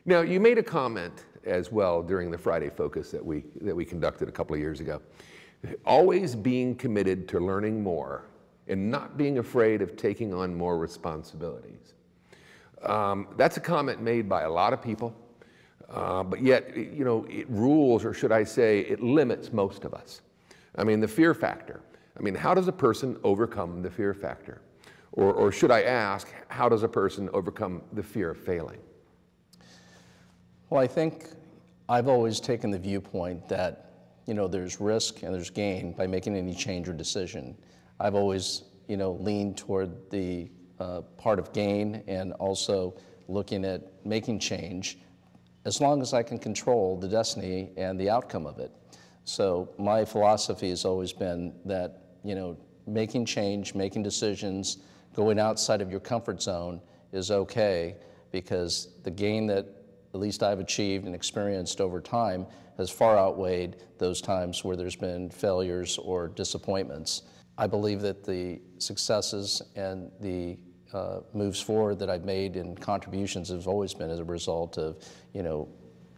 Now, you made a comment as well during the Friday Focus that we conducted a couple of years ago. Always being committed to learning more and not being afraid of taking on more responsibilities. That's a comment made by a lot of people, but yet, you know, it rules, or should I say, it limits most of us. I mean, the fear factor. I mean, how does a person overcome the fear factor? Or should I ask, how does a person overcome the fear of failing? Well, I think I've always taken the viewpoint that, you know, there's risk and there's gain by making any change or decision. I've always, you know, leaned toward the part of gain and also looking at making change as long as I can control the destiny and the outcome of it. So my philosophy has always been that, you know, making change, making decisions, going outside of your comfort zone is okay, because the gain that at least I've achieved and experienced over time has far outweighed those times where there's been failures or disappointments. I believe that the successes and the moves forward that I've made and contributions have always been as a result of, you know,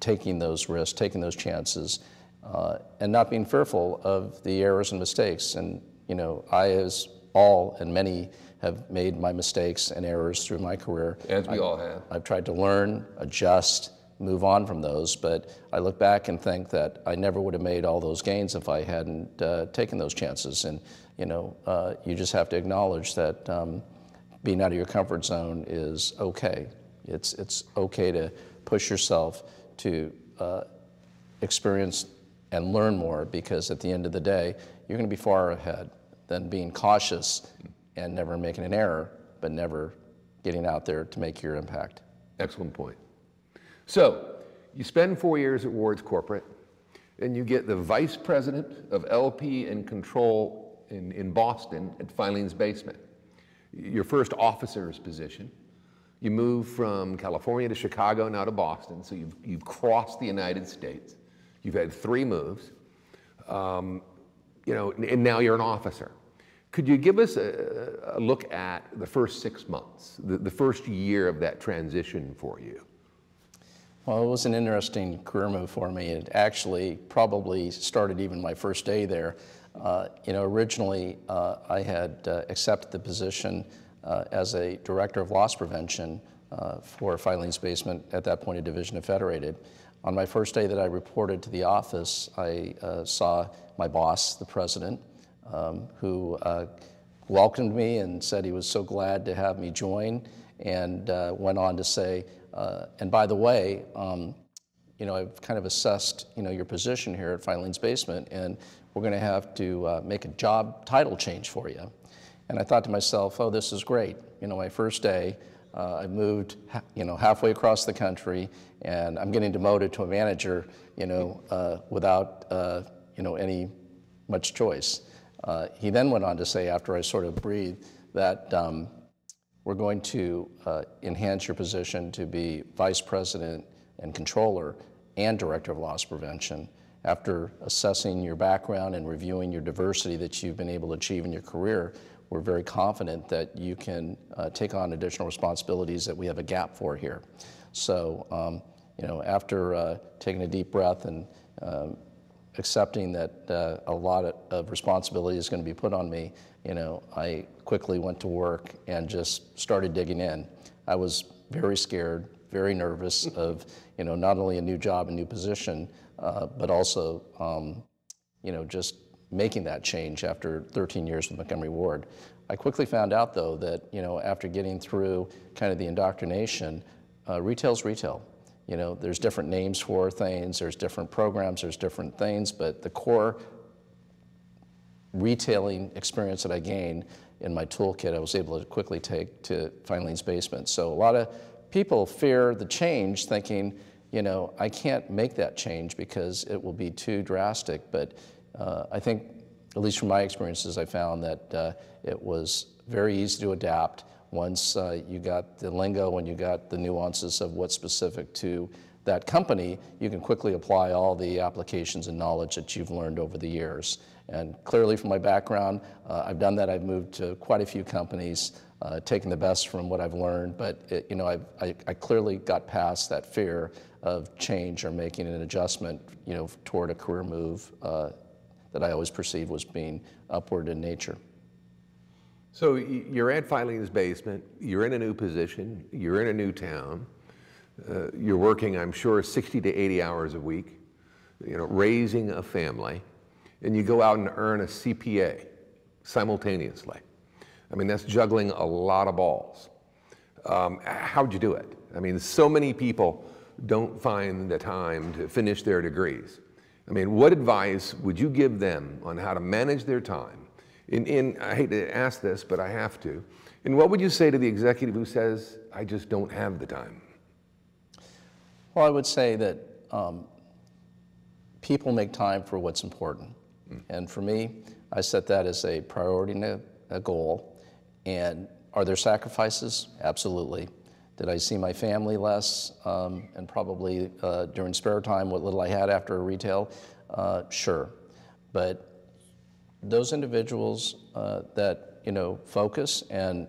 taking those risks, taking those chances, and not being fearful of the errors and mistakes. And, you know, I, as all and many, have made my mistakes and errors through my career. As we all have. I've tried to learn, adjust, move on from those, but I look back and think that I never would have made all those gains if I hadn't taken those chances. And, you know, you just have to acknowledge that being out of your comfort zone is okay. It's okay to push yourself to experience and learn more, because at the end of the day, you're going to be far ahead than being cautious and never making an error, but never getting out there to make your impact. Excellent point. So, you spend 4 years at Ward's Corporate, and you get the Vice President of LP and Control in Boston at Filing's Basement. Your first officer's position. You move from California to Chicago, now to Boston, so you've crossed the United States. You've had 3 moves, you know, and now you're an officer. Could you give us a look at the first 6 months, the first year of that transition for you? Well, it was an interesting career move for me. It actually probably started even my first day there. You know, originally I had accepted the position as a director of loss prevention for Filing's Basement, at that point a division of Federated. On my first day that I reported to the office, I saw my boss, the president, who welcomed me and said he was so glad to have me join, and went on to say, and by the way, you know, I've kind of assessed, you know, your position here at Filing's Basement, and we're going to have to make a job title change for you. And I thought to myself, oh, this is great. You know, my first day, I moved, you know, halfway across the country, and I'm getting demoted to a manager, you know, without, you know, any much choice. He then went on to say, after I sort of breathed, that we're going to enhance your position to be vice president and controller and director of loss prevention. After assessing your background and reviewing your diversity that you've been able to achieve in your career, we're very confident that you can take on additional responsibilities that we have a gap for here. So, you know, after taking a deep breath and accepting that a lot of responsibility is going to be put on me, you know, I quickly went to work and just started digging in. I was very scared, very nervous of, you know, not only a new job, a new position, but also, you know, just making that change after 13 years with Montgomery Ward. I quickly found out, though, that, you know, after getting through kind of the indoctrination, retail's retail. You know, there's different names for things, there's different programs, there's different things, but the core retailing experience that I gained in my toolkit, I was able to quickly take to Filing's Basement. So a lot of people fear the change, thinking, you know, I can't make that change because it will be too drastic. But I think, at least from my experiences, I found that it was very easy to adapt once you got the lingo and you got the nuances of what's specific to that company, you can quickly apply all the applications and knowledge that you've learned over the years. And clearly from my background, I've done that. I've moved to quite a few companies, taken the best from what I've learned, but I clearly got past that fear of change or making an adjustment, toward a career move that I always perceived was being upward in nature. So you're at Filing's Basement, you're in a new position, you're in a new town, you're working, I'm sure, 60 to 80 hours a week, raising a family, and you go out and earn a CPA simultaneously. I mean, that's juggling a lot of balls. How'd you do it? I mean, so many people don't find the time to finish their degrees. I mean, what advice would you give them on how to manage their time? I hate to ask this, but I have to. And what would you say to the executive who says, I just don't have the time? Well, I would say that people make time for what's important. And for me, I set that as a priority and a goal. And are there sacrifices? Absolutely. Did I see my family less and probably during spare time, what little I had after retail? Sure. But those individuals that focus and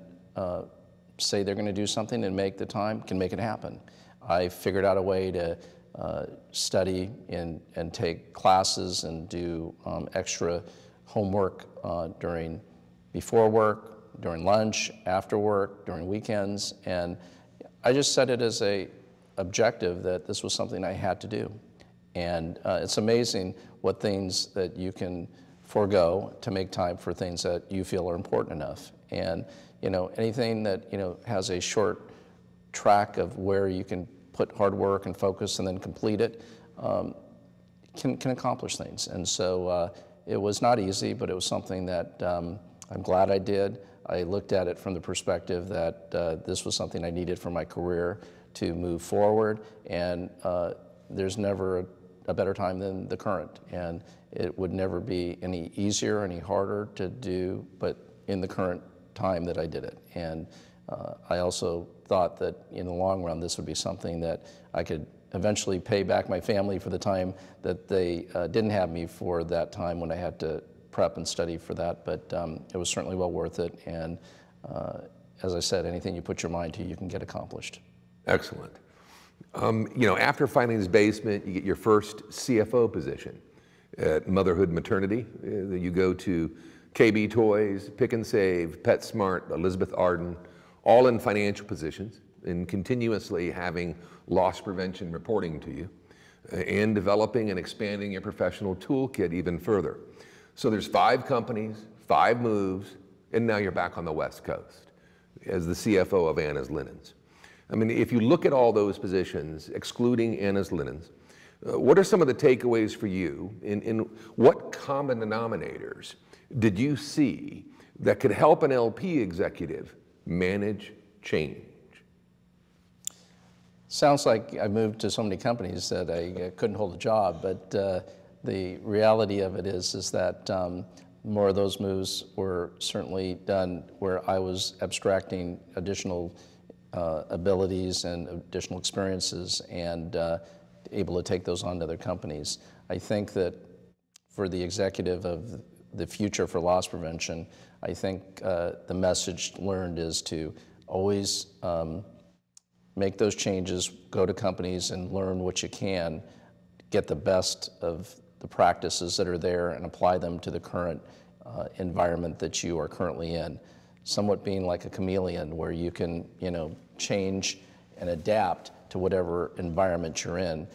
say they're going to do something and make the time can make it happen. I figured out a way to study and take classes and do extra homework before work, during lunch, after work, during weekends, and I just set it as a objective that this was something I had to do. And it's amazing what things that you can forego to make time for things that you feel are important enough. And anything that has a short track of where you can put hard work and focus and then complete it can accomplish things. And so it was not easy, but it was something that I'm glad I did. I looked at it from the perspective that this was something I needed for my career to move forward, and there's never a better time than the current. And it would never be any easier, any harder to do, but in the current time that I did it. And I also thought that in the long run, this would be something that I could eventually pay back my family for the time that they didn't have me for that time when I had to prep and study for that, but it was certainly well worth it. And as I said, anything you put your mind to, you can get accomplished. Excellent. After Filing's Basement, you get your first CFO position at Motherhood Maternity. You go to KB Toys, Pick and Save, PetSmart, Elizabeth Arden, all in financial positions and continuously having loss prevention reporting to you and developing and expanding your professional toolkit even further. So there's 5 companies, 5 moves, and now you're back on the West Coast as the CFO of Anna's Linens. I mean, if you look at all those positions, excluding Anna's Linens, what are some of the takeaways for you? In what common denominators did you see that could help an LP executive manage change? Sounds like I moved to so many companies that I couldn't hold a job, but the reality of it is that more of those moves were certainly done where I was abstracting additional abilities and additional experiences and able to take those on to other companies. I think that for the executive of the future for loss prevention, I think the message learned is to always make those changes, go to companies and learn what you can, get the best of the practices that are there and apply them to the current environment that you are currently in. Somewhat being like a chameleon where you can, change and adapt to whatever environment you're in.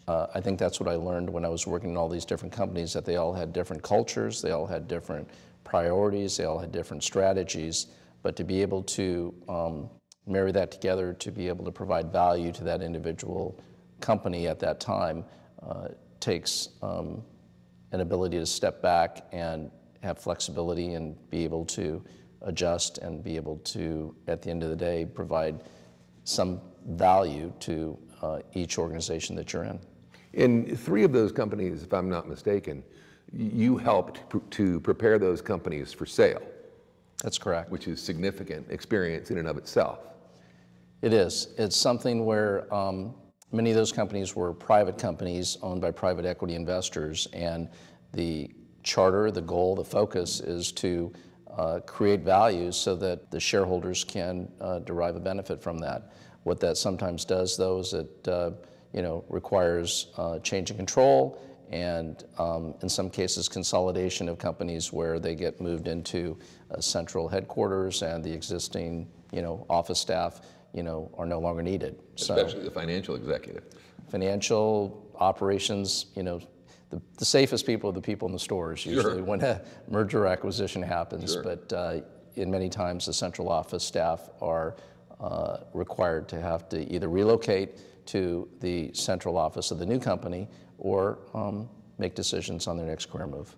I think that's what I learned when I was working in all these different companies, that they all had different cultures, they all had different priorities, they all had different strategies, but to be able to marry that together, to be able to provide value to that individual company at that time takes an ability to step back and have flexibility and be able to adjust and be able to, at the end of the day, provide some value to each organization that you're in. In 3 of those companies, if I'm not mistaken, you helped to prepare those companies for sale. That's correct. Which is significant experience in and of itself. It is. It's something where many of those companies were private companies owned by private equity investors, and the charter, the goal, the focus is to create value so that the shareholders can derive a benefit from that. What that sometimes does, though, is it requires change in control, and in some cases consolidation of companies where they get moved into a central headquarters and the existing office staff are no longer needed. Especially the financial executive. Financial operations, the safest people are the people in the stores usually Sure. when a merger or acquisition happens. Sure. But in many times the central office staff are required to have to either relocate to the central office of the new company or make decisions on their next career move.